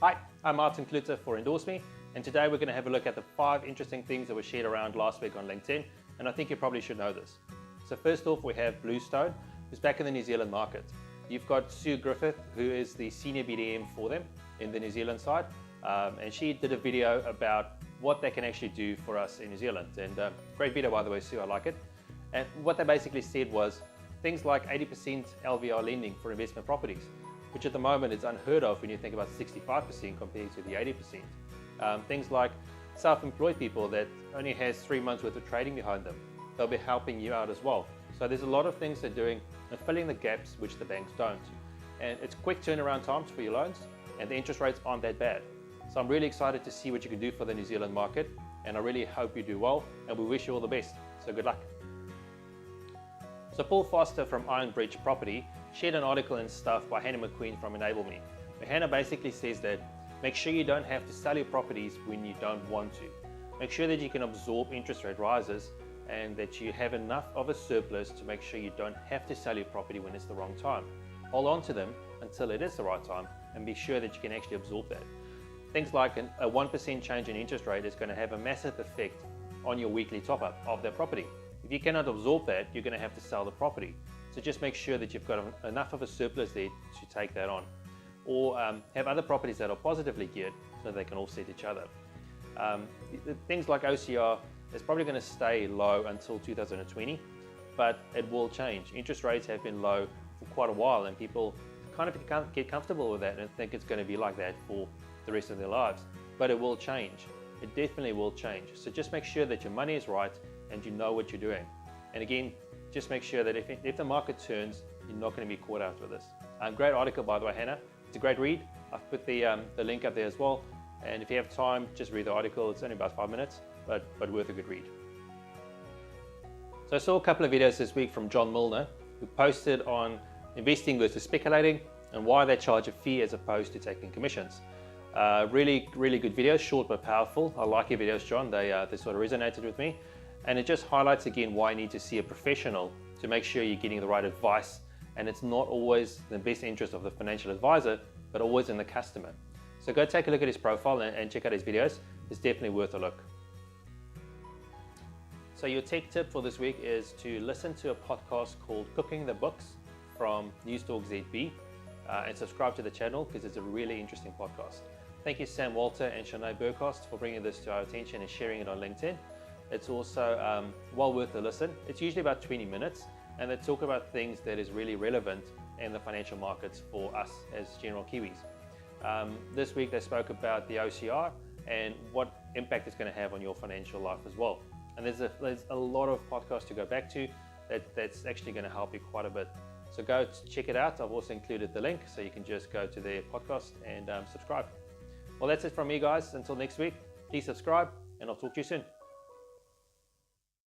Hi, I'm Martin Cloete for Endorse Me, and today we're going to have a look at the 5 interesting things that were shared around last week on LinkedIn, and I think you probably should know this. So first off, we have Bluestone, who's back in the New Zealand market. You've got Griffith, who is the senior BDM for them in the New Zealand side, and she did a video about what they can actually do for us in New Zealand. And great video, by the way, Sue, I like it. And what they basically said was things like 80% LVR lending for investment properties, which at the moment is unheard of when you think about 65% compared to the 80%. Things like self-employed people that only has 3 months worth of trading behind them. They'll be helping you out as well. So there's a lot of things they're doing and filling the gaps which the banks don't. And it's quick turnaround times for your loans, and the interest rates aren't that bad. So I'm really excited to see what you can do for the New Zealand market, and I really hope you do well, and we wish you all the best. So good luck. So Paul Foster from Iron Bridge Property shared an article and stuff by Hannah McQueen from Enable Me. Hannah basically says that make sure you don't have to sell your properties when you don't want to. Make sure that you can absorb interest rate rises and that you have enough of a surplus to make sure you don't have to sell your property when it's the wrong time. Hold on to them until it is the right time and be sure that you can actually absorb that. Things like a 1% change in interest rate is going to have a massive effect on your weekly top-up of that property. If you cannot absorb that, you're going to have to sell the property. So just make sure that you've got enough of a surplus there to take that on. Or have other properties that are positively geared so they can offset each other. Things like OCR is probably going to stay low until 2020, but it will change. Interest rates have been low for quite a while, and people kind of can't get comfortable with that and think it's going to be like that for the rest of their lives. But it will change. It definitely will change. So just make sure that your money is right and you know what you're doing. And again, just make sure that if the market turns, you're not going to be caught out with this. Great article, by the way, Hannah. It's a great read. I've put the link up there as well. And if you have time, just read the article. It's only about 5 minutes, but worth a good read. So I saw a couple of videos this week from John Milner, who posted on investing versus speculating and why they charge a fee as opposed to taking commissions. Really good videos, short but powerful. I like your videos, John. They sort of resonated with me. And it just highlights again why you need to see a professional to make sure you're getting the right advice. And it's not always in the best interest of the financial advisor, but always in the customer. So go take a look at his profile and check out his videos. It's definitely worth a look. So your tech tip for this week is to listen to a podcast called Cooking the Books from Newstalk ZB and subscribe to the channel because it's a really interesting podcast. Thank you Sam Walter and Shanae Burkhurst for bringing this to our attention and sharing it on LinkedIn. It's also well worth a listen. It's usually about 20 minutes and they talk about things that is really relevant in the financial markets for us as general Kiwis. This week they spoke about the OCR and what impact it's going to have on your financial life as well. And there's a lot of podcasts to go back to that's actually going to help you quite a bit. So go check it out. I've also included the link so you can just go to their podcast and subscribe. Well, that's it from me, guys. Until next week, please subscribe and I'll talk to you soon.